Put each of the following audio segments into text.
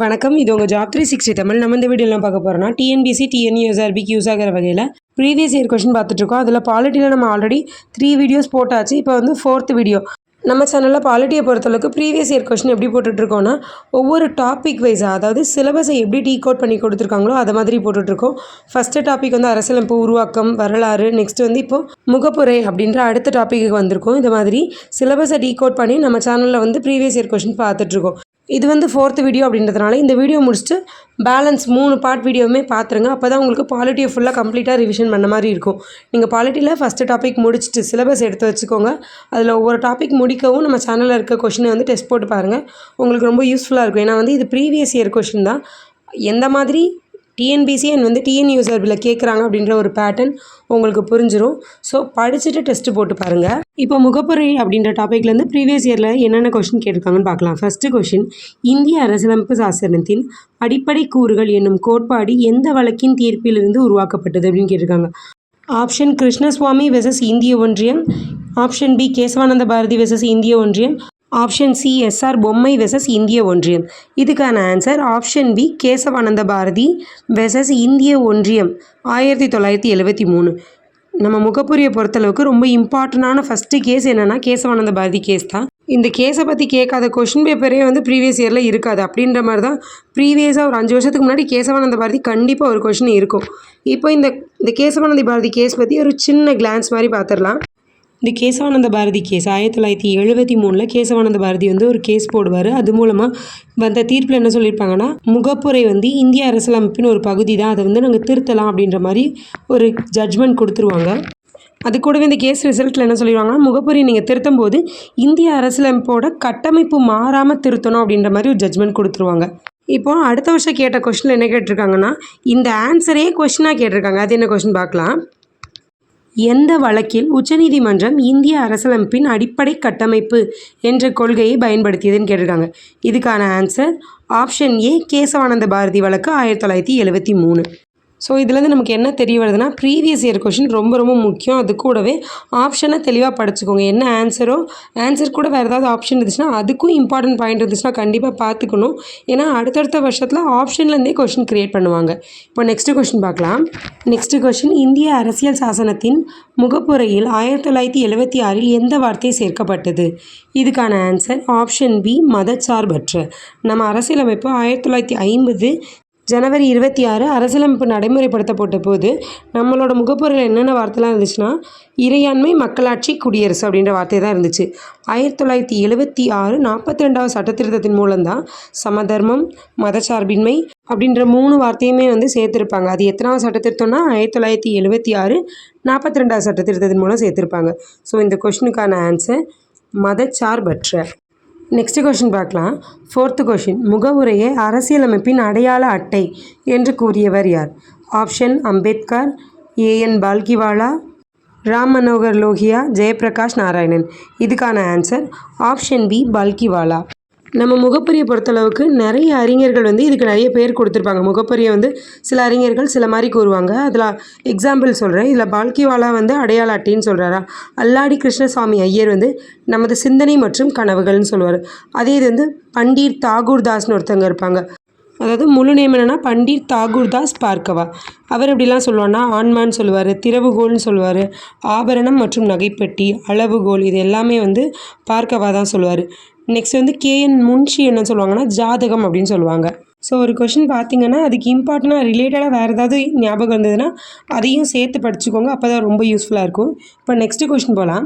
வணக்கம். இது உங்கள் ஜாப் 360 தமிழ். நம்ம இந்த வீடியோலாம் பார்க்க போகிறோம்னா டிஎன்பிசி டிஎன்யூஎஸ்ஆர்பிக்கு யூஸ் ஆகிற வகையில் ப்ரீவியஸ் இயர் கொஷின் பார்த்துட்ருக்கோம். அதில் பாலிட்டியில் நம்ம ஆல்ரெடி 3 வீடியோஸ் போட்டாச்சு. இப்போ வந்து 4th வீடியோ. நம்ம சேனலில் பாலிட்டியை பொறுத்தளவுக்கு ப்ரீவியஸ் இயர் கொஷின் எப்படி போட்டுட்ருக்கோன்னா ஒவ்வொரு டாபிக் வைஸாக, அதாவது சிலபஸை எப்படி டீகோட் பண்ணி கொடுத்துருக்காங்களோ அதை மாதிரி போட்டுட்ருக்கோம். ஃபஸ்ட்டு டாபிக் வந்து அரசியலமைப்பு, உருவாக்கம், வரலாறு. நெக்ஸ்ட் வந்து இப்போது முகப்புரை அப்படின்ற அடுத்த டாப்பிக்கு வந்திருக்கோம். இந்த மாதிரி சிலபஸை டீகோட் பண்ணி நம்ம சேனலில் வந்து ப்ரீவியஸ் இயர் கொஷின் பார்த்துட்ருக்கோம். இது வந்து 4th வீடியோ அப்படின்றதுனால இந்த வீடியோ முடிச்சுட்டு பேலன்ஸ் 3 பார்ட் வீடியோவுமே பார்த்துருங்க. அப்போ தான் உங்களுக்கு பாலிட்டியை ஃபுல்லாக கம்ப்ளீட்டாக ரிவிஷன் பண்ண மாதிரி இருக்கும். நீங்கள் பாலிட்டியில் ஃபஸ்ட்டு டாபிக் முடிச்சுட்டு சிலபஸ் எடுத்து வச்சுக்கோங்க. அதில் ஒவ்வொரு டாபிக் முடிக்கவும் நம்ம சேனலில் இருக்க கொஷினை வந்து டெஸ்ட் போட்டு பாருங்கள். உங்களுக்கு ரொம்ப யூஸ்ஃபுல்லாக இருக்கும். ஏன்னா வந்து இது ப்ரீவியஸ் இயர் கொஷின் தான். எந்த மாதிரி டிஎன்பிசி அண்ட் வந்து டிஎன்யூஎஸ்ஆர்பியில் கேட்குறாங்க அப்படின்ற ஒரு பேட்டர்ன் உங்களுக்கு புரிஞ்சிடும். ஸோ படிச்சுட்டு டெஸ்ட்டு போட்டு பாருங்கள். இப்போ முகப்புரை அப்படின்ற டாப்பிக்லேருந்து ப்ரீவியஸ் இயரில் என்னென்ன கொஷின் கேட்டிருக்காங்கன்னு பார்க்கலாம். ஃபஸ்ட்டு கொஷின், இந்திய அரசியலமைப்பு சாசனத்தின் அடிப்படை கூறுகள் என்னும் கோட்பாடு எந்த வழக்கின் தீர்ப்பிலிருந்து உருவாக்கப்பட்டது அப்படின்னு கேட்டிருக்காங்க. ஆப்ஷன் கிருஷ்ணசுவாமி வெர்சஸ் இந்திய ஒன்றியம், option B Kesavananda Bharati versus இந்திய ஒன்றியம், option C S R Bommai versus இந்திய ஒன்றியம். இதுக்கான answer option B Kesavananda Bharati versus இந்திய ஒன்றியம் 1973. நம்ம முகப்புரியை பொறுத்தளவுக்கு ரொம்ப இம்பார்ட்டண்டான ஃபஸ்ட்டு கேஸ் என்னென்னா கேசவானந்த பாரதி கேஸ் தான். இந்த கேஸை பற்றி கேட்காத கொஷின் பேப்பரே வந்து ப்ரீவியஸ் இயரில் இருக்காது. அப்படின்ற மாதிரி தான் ப்ரீவியஸாக ஒரு 5 வருஷத்துக்கு முன்னாடி கேசவானந்த பாரதி கண்டிப்பாக ஒரு கொஷின் இருக்கும். இப்போ இந்த கேசவானந்த பாரதி கேஸ் பற்றி ஒரு சின்ன கிளான்ஸ் மாதிரி பார்த்துடலாம். இந்த கேசவானந்த பாரதி கேஸ் 1973 கேசவானந்த பாரதி வந்து ஒரு கேஸ் போடுவார். அது மூலமாக வந்த தீர்ப்பில் என்ன சொல்லியிருப்பாங்கன்னா, முகப்புரை வந்து இந்திய அரசியலமைப்பின் ஒரு பகுதி தான், அதை வந்து நாங்கள் திருத்தலாம் அப்படின்ற மாதிரி ஒரு ஜட்ஜ்மெண்ட் கொடுத்துருவாங்க. அது கூடவே இந்த கேஸ் ரிசல்ட்டில் என்ன சொல்லிடுவாங்கன்னா, முகப்புரை நீங்கள் திருத்தும் போது இந்திய அரசியலமைப்போட கட்டமைப்பு மாறாமல் திருத்தணும் அப்படின்ற மாதிரி ஒரு ஜட்ஜ்மெண்ட் கொடுத்துருவாங்க. இப்போ அடுத்த வருஷம் கேட்ட கொஷினில் என்ன கேட்டிருக்காங்கன்னா, இந்த ஆன்சரே கொஷினாக கேட்டிருக்காங்க. அது என்ன கொஷின் பார்க்கலாம். எந்த வழக்கில் உச்சநீதிமன்றம் இந்திய அரசியலமைப்பின் அடிப்படை கட்டமைப்பு என்ற கொள்கையை பயன்படுத்தியதுன்னு கேட்டிருக்காங்க. இதுக்கான answer option A Kesavananda Bharati வழக்கு 1973. ஸோ இதுலேருந்து நமக்கு என்ன தெரிய வருதுன்னா, ப்ரீவியஸ் இயர் கொஷின் ரொம்ப ரொம்ப முக்கியம். அது கூடவே ஆப்ஷனை தெளிவாக படிச்சுக்கோங்க. என்ன ஆன்சரோ ஆன்சர் கூட வேறு ஏதாவது ஆப்ஷன் இருந்துச்சுன்னா அதுக்கும் இம்பார்ட்டன்ட் பாயிண்ட் இருந்துச்சுன்னா கண்டிப்பாக பார்த்துக்கணும். ஏன்னா அடுத்தடுத்த வருஷத்தில் ஆப்ஷன்லேருந்தே கொஷின் க்ரியேட் பண்ணுவாங்க. இப்போ நெக்ஸ்ட்டு கொஷின் பார்க்கலாம். நெக்ஸ்ட்டு கொஷின், இந்திய அரசியல் சாசனத்தின் முகப்புரையில் 1976 எந்த வார்த்தை சேர்க்கப்பட்டது? இதுக்கான ஆன்சர் ஆப்ஷன் பி மதச்சார்பற்ற. நம்ம அரசியலமைப்பு 1950 ஜனவரி 26 அரசியலமைப்பு நடைமுறைப்படுத்தப்பட்ட போது நம்மளோட முகப்புரையில் என்னென்ன வார்த்தைலாம் இருந்துச்சுன்னா, இறையாண்மை, மக்களாட்சி, குடியரசு அப்படின்ற வார்த்தை தான் இருந்துச்சு. 1976 42வது சட்டத்திருத்தத்தின் மூலம்தான் சமதர்மம், மதச்சார்பின்மை அப்படின்ற 3 வார்த்தையுமே வந்து சேர்த்துருப்பாங்க. அது எத்தனாவது சட்டத்திருத்தம்னா 1976 42வது சட்டத்திருத்தத்தின் மூலம் சேர்த்துருப்பாங்க. ஸோ இந்த கொஷினுக்கான ஆன்சர் மதச்சார்பற்ற. நெக்ஸ்ட் கொஷின் பார்க்கலாம். 4th கொஷின், முகவுரையை அரசியலமைப்பின் அடையாள அட்டை என்று கூறியவர் யார்? Option Ambedkar, AN Palkhivala, Ram Manohar Lohia, Jayaprakash Narayanan. இதுக்கான ஆன்சர் ஆப்ஷன் பி பால்கிவாலா. நம்ம முகப்புரியை பொறுத்தளவுக்கு நிறைய அறிஞர்கள் வந்து இதுக்கு நிறைய பேர் கொடுத்துருப்பாங்க. முகப்புரியை வந்து சில அறிஞர்கள் சில மாதிரி கூறுவாங்க. அதில் எக்ஸாம்பிள் சொல்கிறேன். இதில் பால்கிவாலா வந்து அடையாள அட்டைன்னு சொல்கிறாரா, அல்லாடி கிருஷ்ணசாமி ஐயர் வந்து நமது சிந்தனை மற்றும் கனவுகள்னு சொல்லுவார். அதே இது வந்து பண்டிட் தாகூர்தாஸ்னு ஒருத்தவங்க இருப்பாங்க. அதாவது முழு நேம் என்னென்னா பண்டிட் தாகூர்தாஸ் பார்க்கவா. அவர் எப்படிலாம் சொல்லுவார்னா ஆன்மான்னு சொல்லுவார், திறவுகோல்னு சொல்லுவார், ஆபரணம் மற்றும் நகைப்பெட்டி, அளவுகோல், இது எல்லாமே வந்து பார்க்கவா தான் சொல்லுவார். நெக்ஸ்ட் வந்து கேஎன் முன்ஷி என்ன சொல்லுவாங்கன்னா ஜாதகம் அப்படின்னு சொல்லுவாங்க. ஸோ ஒரு கொஷின் பார்த்தீங்கன்னா அதுக்கு இம்பார்ட்டண்டாக ரிலேட்டடாக வேறு ஏதாவது ஞாபகம் இருந்ததுன்னா அதையும் சேர்த்து படிச்சுக்கோங்க. அப்போ தான் ரொம்ப யூஸ்ஃபுல்லாக இருக்கும். இப்போ நெக்ஸ்ட்டு கொஷின் போகலாம்.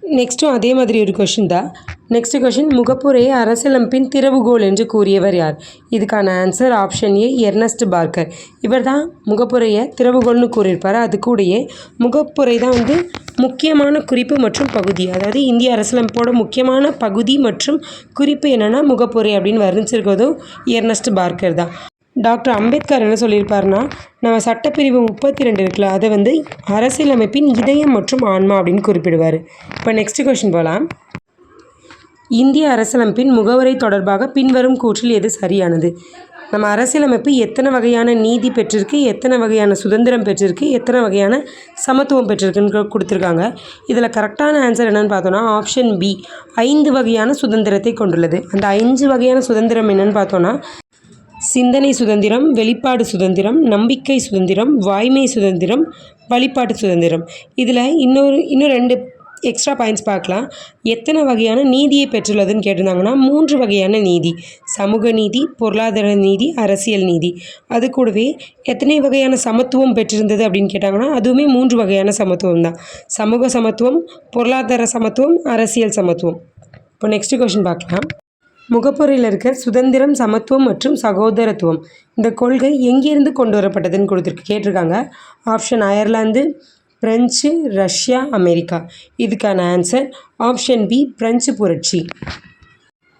நெக்ஸ்ட்டும் அதே மாதிரி ஒரு கொஷின் தான். நெக்ஸ்ட் கொஷின், முகப்புரையை அரசியலமைப்பின் திறவுகோல் என்று கூறியவர் யார்? இதுக்கான answer option A Ernest Barker. இவர் தான் முகப்புரையை திறவுகோல்னு கூறியிருப்பார். அது கூடயே முகப்புரை தான் வந்து முக்கியமான குறிப்பு மற்றும் பகுதி, அதாவது இந்திய அரசியலமைப்போட முக்கியமான பகுதி மற்றும் குறிப்பு என்னென்னா முகப்புரை அப்படின்னு வர்ணிச்சிருக்கிறதும் எர்னஸ்ட் பார்க்கர் தான். டாக்டர் அம்பேத்கர் என்ன சொல்லியிருப்பாருன்னா, நம்ம சட்டப்பிரிவு 32 இருக்குல்ல, அதை வந்து அரசியலமைப்பின் இதயம் மற்றும் ஆன்மா அப்படின்னு குறிப்பிடுவார். இப்போ நெக்ஸ்ட் கொஷின் போகலாம். இந்திய அரசியலமைப்பின் முகவுரை தொடர்பாக பின்வரும் கூற்றில் எது சரியானது? நம்ம அரசியலமைப்பு எத்தனை வகையான நீதி பெற்றிருக்கு, எத்தனை வகையான சுதந்திரம் பெற்றிருக்கு, எத்தனை வகையான சமத்துவம் பெற்றிருக்குன்னு கொடுத்துருக்காங்க. இதில் கரெக்டான ஆன்சர் என்னென்னு பார்த்தோன்னா ஆப்ஷன் பி 5 வகையான சுதந்திரத்தை கொண்டுள்ளது. அந்த 5 வகையான சுதந்திரம் என்னென்னு பார்த்தோன்னா சிந்தனை சுதந்திரம், வெளிப்பாடு சுதந்திரம், நம்பிக்கை சுதந்திரம், வாய்மை சுதந்திரம், வழிபாட்டு சுதந்திரம். இதில் இன்னும் 2 எக்ஸ்ட்ரா பாயிண்ட்ஸ் பார்க்கலாம். எத்தனை வகையான நீதியை பெற்றுள்ளதுன்னு கேட்டிருந்தாங்கன்னா 3 வகையான நீதி. சமூக நீதி, பொருளாதார நீதி, அரசியல் நீதி. அது கூடவே எத்தனை வகையான சமத்துவம் பெற்றிருந்தது அப்படின்னு கேட்டாங்கன்னா அதுவுமே 3 வகையான சமத்துவம் தான். சமூக சமத்துவம், பொருளாதார சமத்துவம், அரசியல் சமத்துவம். இப்போ நெக்ஸ்ட் கொஷின் பார்க்கலாம். முகப்புரையில் இருக்க சுதந்திரம், சமத்துவம் மற்றும் சகோதரத்துவம் இந்த கொள்கை எங்கேருந்து கொண்டு வரப்பட்டதுன்னு கேட்டிருக்காங்க. Option Ireland, French, Russia, America. இதுக்கான ஆன்சர் ஆப்ஷன் பி, பிரெஞ்சு புரட்சி.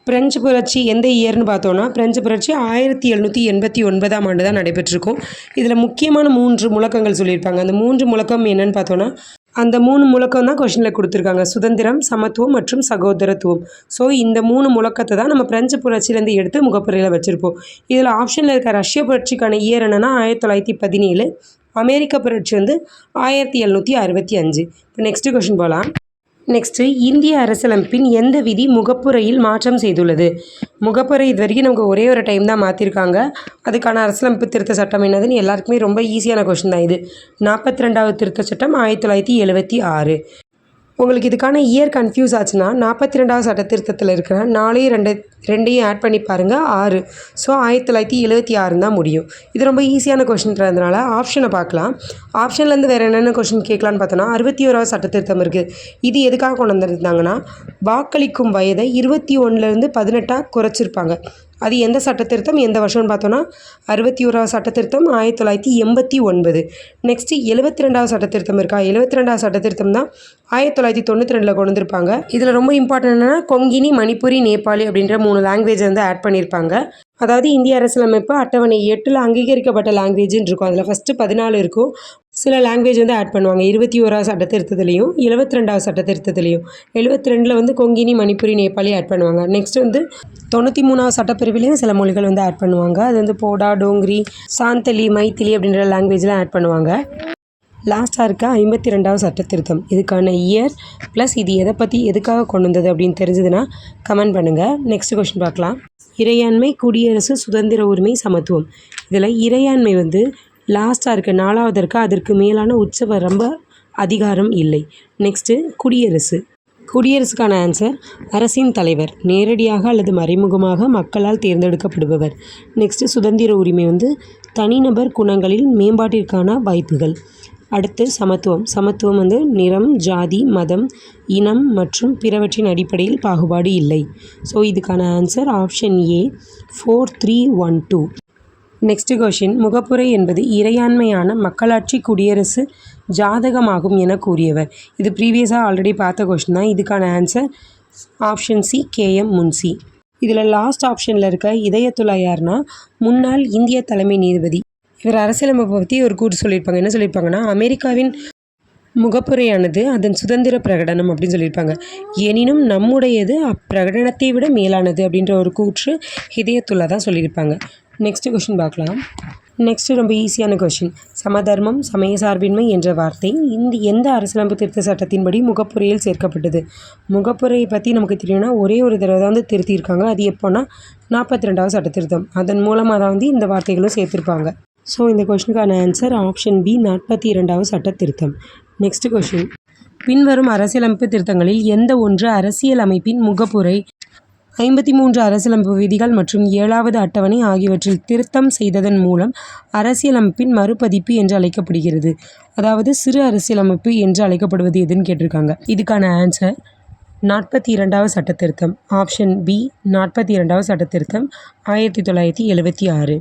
பிரெஞ்சு புரட்சி எந்த இயர்னு பார்த்தோன்னா பிரெஞ்சு புரட்சி 1789ஆம் ஆண்டு தான் நடைபெற்றிருக்கும். இதில் முக்கியமான 3 முழக்கங்கள் சொல்லியிருப்பாங்க. அந்த 3 முழக்கம் என்னன்னு பார்த்தோன்னா அந்த 3 முழக்கம் தான் கொஷினில் கொடுத்துருக்காங்க. சுதந்திரம், சமத்துவம் மற்றும் சகோதரத்துவம். ஸோ இந்த 3 முழக்கத்தை தான் நம்ம பிரெஞ்சு புரட்சியிலேருந்து எடுத்து முகப்புரையில் வச்சுருப்போம். இதில் ஆப்ஷனில் இருக்க ரஷ்ய புரட்சிக்கான இயர் என்னென்னா 1917, அமெரிக்க புரட்சி 1765. இப்போ நெக்ஸ்ட் கொஷின் போகலாம். நெக்ஸ்ட்டு இந்திய அரசியலமைப்பின் எந்த விதி முகப்புரையில் மாற்றம் செய்துள்ளது? முகப்புரை இது வரைக்கும் நமக்கு ஒரே ஒரு டைம் தான் மாற்றிருக்காங்க. அதுக்கான அரசியலமைப்பு திருத்த சட்டம் என்னதுன்னு எல்லாருக்குமே ரொம்ப ஈஸியான கொஷின் தான் இது. 42வது திருத்த சட்டம் 1976. உங்களுக்கு இதுக்கான இயர் கன்ஃபியூஸ் ஆச்சுன்னா 42வது சட்ட திருத்தத்தில் இருக்கிற 4 ஆட் பண்ணி பாருங்கள் 6. ஸோ 1976 தான் முடியும். இது ரொம்ப ஈஸியான கொஷின்றதுனால ஆப்ஷனை பார்க்கலாம். ஆப்ஷன்லேருந்து வேறு என்னென்ன கொஷின் கேட்கலான்னு பார்த்தோன்னா 61வது சட்ட திருத்தம் இருக்குது. இது எதுக்காக கொண்டு வந்திருந்தாங்கன்னா வாக்களிக்கும் வயதை 21லேருந்து 18 குறைச்சிருப்பாங்க. அது எந்த சட்டத்திருத்தம் எந்த வருஷம்னு பார்த்தோன்னா 61வது சட்டத்திருத்தம் 1989. நெக்ஸ்ட்டு 72வது சட்டத்திருத்தம் இருக்கா. 72வது சட்டத்திருத்தம் தான் 1992 கொண்டு வந்திருப்பாங்க. இதில் ரொம்ப இம்பார்ட்டன்ட் என்னென்னா கொங்கினி, மணிப்புரி, நேபாளி அப்படின்ற 3 லாங்குவேஜ் ஆட் பண்ணியிருப்பாங்க. அதாவது இந்திய அரசியலமைப்பு அட்டவணை 8ல் அங்கீகரிக்கப்பட்ட லாங்குவேஜ்னு இருக்கும். அதில் ஃபஸ்ட்டு 14 இருக்கும். சில லாங்குவேஜ் ஆட் பண்ணுவாங்க. 21வது சட்டத்திருத்தத்துலேயும் 72வது சட்டத்திருத்தத்துலேயும். 72ல் கொங்கினி, மணிப்புரி, நேபாளி ஆட் பண்ணுவாங்க. நெக்ஸ்ட் 93வது சட்டப்பிரிவிலையும் சில மொழிகள் ஆட் பண்ணுவாங்க. அது போடா, டோங்கிரி, சாந்தலி, மைத்திலி அப்படின்ற லாங்குவேஜ்லாம் ஆட் பண்ணுவாங்க. லாஸ்ட்டாக இருக்க 52வது சட்டத்திருத்தம் இதுக்கான இயர் ப்ளஸ் இது எதுக்காக கொண்டு வந்தது அப்படின்னு தெரிஞ்சதுன்னா கமெண்ட் பண்ணுங்கள். நெக்ஸ்ட் கொஷின் பார்க்கலாம். இறையாண்மை, குடியரசு, சுதந்திர உரிமை, சமத்துவம். இதில் இறையாண்மை லாஸ்ட்டாக இருக்க 4வது இருக்க அதற்கு மேலான உச்சவரம்ப அதிகாரம் இல்லை. நெக்ஸ்ட்டு குடியரசுக்கான ஆன்சர் அரசின் தலைவர், நேரடியாக அல்லது மறைமுகமாக மக்களால் தேர்ந்தெடுக்கப்படுபவர். நெக்ஸ்ட்டு சுதந்திர உரிமை தனிநபர் குணங்களில் மேம்பாட்டிற்கான வாய்ப்புகள். அடுத்து சமத்துவம் நிறம், ஜாதி, மதம், இனம் மற்றும் பிறவற்றின் அடிப்படையில் பாகுபாடு இல்லை. ஸோ இதுக்கான answer option A 4312. Next question. முகப்புரை என்பது இறையாண்மையான மக்களாட்சி குடியரசு ஜாதகமாகும் என கூறியவர். இது ப்ரீவியஸாக ஆல்ரெடி பார்த்த கொஷின் தான். இதுக்கான answer option C, KM Munshi. இதில் லாஸ்ட் ஆப்ஷனில் இருக்க இதயத்துல்லா யாருன்னா முன்னாள் இந்திய தலைமை நீதிபதி. இவர் அரசியலமைப்பை பற்றி ஒரு கூட்டு சொல்லியிருப்பாங்க. என்ன சொல்லியிருப்பாங்கன்னா அமெரிக்காவின் முகப்புரையானது அதன் சுதந்திர பிரகடனம் அப்படின்னு சொல்லியிருப்பாங்க. எனினும் நம்முடையது அப்பிரகடனத்தை விட மேலானது அப்படின்ற ஒரு கூற்று இதயத்துல்லா தான் சொல்லியிருப்பாங்க. நெக்ஸ்ட் கொஷின் பார்க்கலாம். நெக்ஸ்ட்டு ரொம்ப ஈஸியான கொஷின். சமதர்மம், சமய சார்பின்மை என்ற வார்த்தை எந்த அரசியலமைப்பு திருத்த சட்டத்தின்படி முகப்புரையில் சேர்க்கப்பட்டது? முகப்புரையை பற்றி நமக்கு தெரியும்னா ஒரே ஒரு தடவை தான் திருத்தியிருக்காங்க. அது எப்போன்னா 42வது சட்ட திருத்தம். அதன் மூலமாக தான் இந்த வார்த்தைகளும் சேர்த்துருப்பாங்க. ஸோ இந்த கொஷினுக்கான ஆன்சர் ஆப்ஷன் பி 42வது சட்ட திருத்தம். Next question. பின்வரும் அரசியலமைப்பு திருத்தங்களில் எந்த ஒன்று அரசியல் அமைப்பின் முகப்புரை 53 அரசியலமைப்பு விதிகள் மற்றும் 7வது அட்டவணை ஆகியவற்றில் திருத்தம் செய்ததன் மூலம் அரசியலமைப்பின் மறுபதிப்பு என்று அழைக்கப்படுகிறது? அதாவது சிறு அரசியலமைப்பு என்று அழைக்கப்படுவது எதுன்னு கேட்டிருக்காங்க. இதுக்கான ஆன்சர் 42வது சட்ட திருத்தம். ஆப்ஷன் பி 42வது சட்ட திருத்தம் 1976.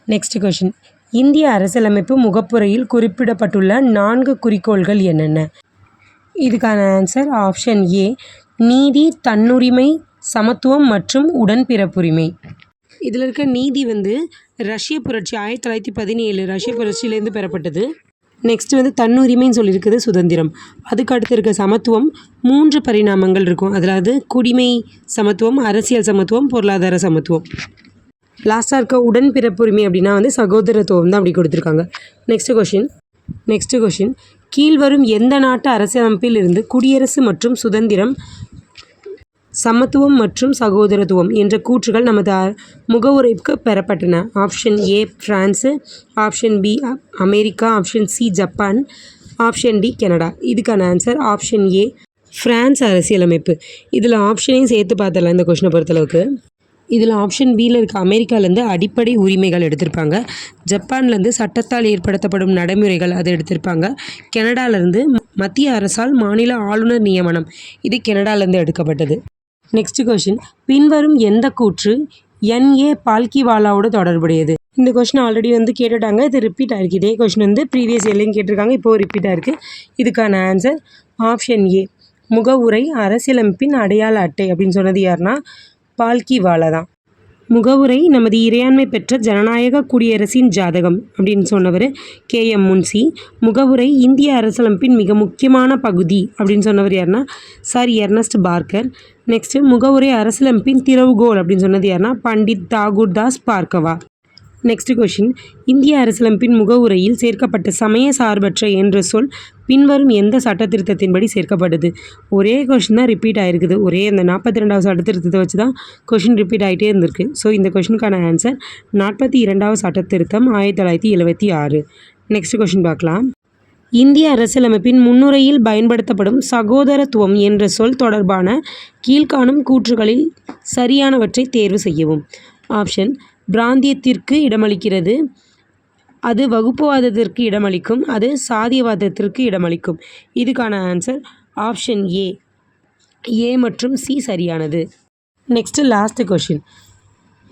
Next question. இந்திய அரசியலமைப்பு முகப்புரையில் குறிப்பிடப்பட்டுள்ள 4 குறிக்கோள்கள் என்னென்ன? இதுக்கான ஆன்சர் ஆப்ஷன் ஏ நீதி, தன்னுரிமை, சமத்துவம் மற்றும் உடன்பிறப்புரிமை. இதில் இருக்க நீதி ரஷ்ய புரட்சி 1917 ரஷ்ய புரட்சியிலேருந்து பெறப்பட்டது. நெக்ஸ்ட்டு தன்னுரிமைன்னு சொல்லியிருக்குது சுதந்திரம். அதுக்கு அடுத்து இருக்க சமத்துவம் 3 பரிணாமங்கள் இருக்கும். அதில் குடிமை சமத்துவம், அரசியல் சமத்துவம், பொருளாதார சமத்துவம். லாஸ்ட்டாக இருக்க உடன்பிறப்புரிமை அப்படின்னா சகோதரத்துவம் தான் அப்படி கொடுத்துருக்காங்க. Next question. கீழ்வரும் எந்த நாட்டு அரசியலமைப்பில் இருந்து குடியரசு மற்றும் சுதந்திரம் சமத்துவம் மற்றும் சகோதரத்துவம் என்ற கூற்றுகள் நமது முகவுரைக்கு பெறப்பட்டன. Option A France, option B America, option C Japan, option D Canada. இதுக்கான ஆன்சர் ஆப்ஷன் ஏ பிரான்ஸ் அரசியலமைப்பு. இதில் ஆப்ஷனையும் சேர்த்து பார்த்தலாம் இந்த கொஷினை பொறுத்தளவுக்கு. இதில் ஆப்ஷன் பியில் இருக்க அமெரிக்காலேருந்து அடிப்படை உரிமைகள் எடுத்திருப்பாங்க, ஜப்பான்லேருந்து சட்டத்தால் ஏற்படுத்தப்படும் நடைமுறைகள் அதை எடுத்திருப்பாங்க, கனடாலேருந்து மத்திய அரசால் மாநில ஆளுநர் நியமனம் இது கனடாலேருந்து எடுக்கப்பட்டது. நெக்ஸ்ட் கொஷின், பின்வரும் எந்த கூற்று என்.ஏ. பால்கிவாலாவோட தொடர்புடையது? இந்த கொஷின் ஆல்ரெடி கேட்டுட்டாங்க, இது ரிப்பீட் ஆகிருக்கு. இதே கொஷின் ப்ரீவியஸ் இயர்லையும் கேட்டிருக்காங்க, இப்போது ரிப்பீட் ஆகிருக்கு. இதுக்கான ஆன்சர் ஆப்ஷன் ஏ முகவுரை அரசியலமைப்பின் அடையாள அட்டை அப்படின்னு சொன்னது யாருன்னா பால்கிவாலா தான். முகவுரை நமது இறையாண்மை பெற்ற ஜனநாயக குடியரசின் ஜாதகம் அப்படின்னு சொன்னவர் கே.எம். முன்சி. முகவுரை இந்திய அரசியலமைப்பின் மிக முக்கியமான பகுதி அப்படின்னு சொன்னவர் யாருன்னா சர் எர்னஸ்ட் பார்க்கர். நெக்ஸ்ட்டு முகவுரை அரசியலமைப்பின் திறவுகோல் அப்படின்னு சொன்னது யாருன்னா பண்டிட் தாகூர் தாஸ் பார்கவா. நெக்ஸ்ட் கொஷின், இந்திய அரசியலமைப்பின் முகவுரையில் சேர்க்கப்பட்ட சமய சார்பற்ற என்ற சொல் பின்வரும் எந்த சட்ட திருத்தத்தின்படி சேர்க்கப்பட்டது? ஒரே கொஷின் தான் ரிப்பீட் ஆகிருக்குது. ஒரே அந்த 42வது சட்ட திருத்தத்தை வச்சு தான் கொஷின் ரிப்பீட் ஆகிட்டே இருந்திருக்கு. ஸோ இந்த கொஷினுக்கான ஆன்சர் 42வது சட்ட திருத்தம் 1976. நெக்ஸ்ட் கொஷின் பார்க்கலாம். இந்திய அரசியலமைப்பின் முன்னுரையில் பயன்படுத்தப்படும் சகோதரத்துவம் என்ற சொல் தொடர்பான கீழ்காணும் கூற்றுகளில் சரியானவற்றை தேர்வு செய்யவும். ஆப்ஷன் பிராந்தியத்திற்கு இடமளிக்கிறது, அது வகுப்புவாதத்திற்கு இடமளிக்கும், அது சாதியவாதத்திற்கு இடமளிக்கும். இதுக்கான ஆன்சர் ஆப்ஷன் ஏ மற்றும் சி சரியானது. நெக்ஸ்ட்டு லாஸ்ட் கொஷின்,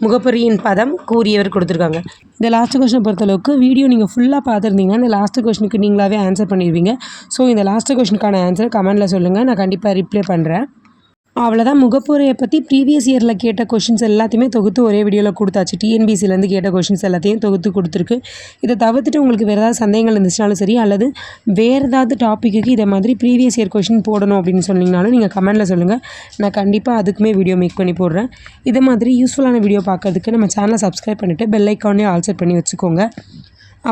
முகப்புரியின் பதம் கூறியவர் கொடுத்துருக்காங்க. இந்த லாஸ்ட் கொஷினை பொறுத்தளவுக்கு வீடியோ நீங்கள் ஃபுல்லாக பார்த்துருந்தீங்கன்னா இந்த லாஸ்ட் கொஷினுக்கு நீங்களாகவே ஆன்சர் பண்ணிடுவீங்க. ஸோ இந்த லாஸ்ட் கொஷினுக்கான ஆன்சர் கமெண்டில் சொல்லுங்கள், நான் கண்டிப்பாக ரிப்ளை பண்ணுறேன். அவ்வளோதான். முகப்புரையை பற்றி ப்ரீவியஸ் இயரில் கேட்ட கொஷின்ஸ் எல்லாத்தையுமே தொகுத்து ஒரே வீடியோவில் கொடுத்தாச்சு. டிஎன்பிசிலேருந்து கேட்ட கொஷின்ஸ் எல்லாத்தையும் தொகுத்து கொடுத்துருக்கு. இதை தவிர்த்துட்டு உங்களுக்கு வேறு ஏதாவது சந்தேகங்கள் இருந்துச்சுனாலும் சரி, அல்லது வேறு ஏதாவது டாப்பிக்கு இதை மாதிரி ப்ரீவியஸ் இயர் கொஷின் போடணும் அப்படின்னு சொன்னீங்கனாலும் நீங்கள் கமெண்ட்டில் சொல்லுங்கள், நான் கண்டிப்பாக அதுக்குமே வீடியோ மேக் பண்ணி போடுறேன். இது மாதிரி யூஸ்ஃபுல்லான வீடியோ பார்க்கறதுக்கு நம்ம சேனலை சப்ஸ்கிரைப் பண்ணிவிட்டு பெல் ஐக்கானே ஆல் செட் பண்ணி வச்சுக்கோங்க.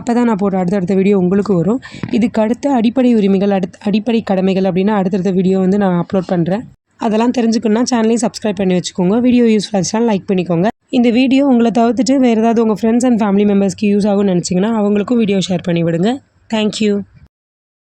அப்போ தான் நான் போடுற அடுத்தடுத்த வீடியோ உங்களுக்கு வரும். இதுக்கு அடுத்த அடிப்படை உரிமைகள், அடிப்படை கடமைகள் அப்படின்னா அடுத்தடுத்த வீடியோ நான் அப்லோட் பண்ணுறேன். அதெல்லாம் தெரிஞ்சுக்கணுன்னா சேனலையும் சப்ஸ்கிரைப் பண்ணி வச்சுக்கோங்க. வீடியோ யூஸ்ஃபுல்லாக இருந்துச்சுன்னா லைக் பண்ணிக்கோங்க. இந்த வீடியோ உங்களை தவிர்த்துட்டு வேறு ஏதாவது உங்கள் ஃப்ரெண்ட்ஸ் அண்ட் ஃபேமிலி மெம்பர்ஸ்க்கு யூஸ் ஆகும்னு நினச்சிங்கன்னா அவங்களுக்கும் வீடியோ ஷேர் பண்ணி விடுங்க. தேங்க்யூ.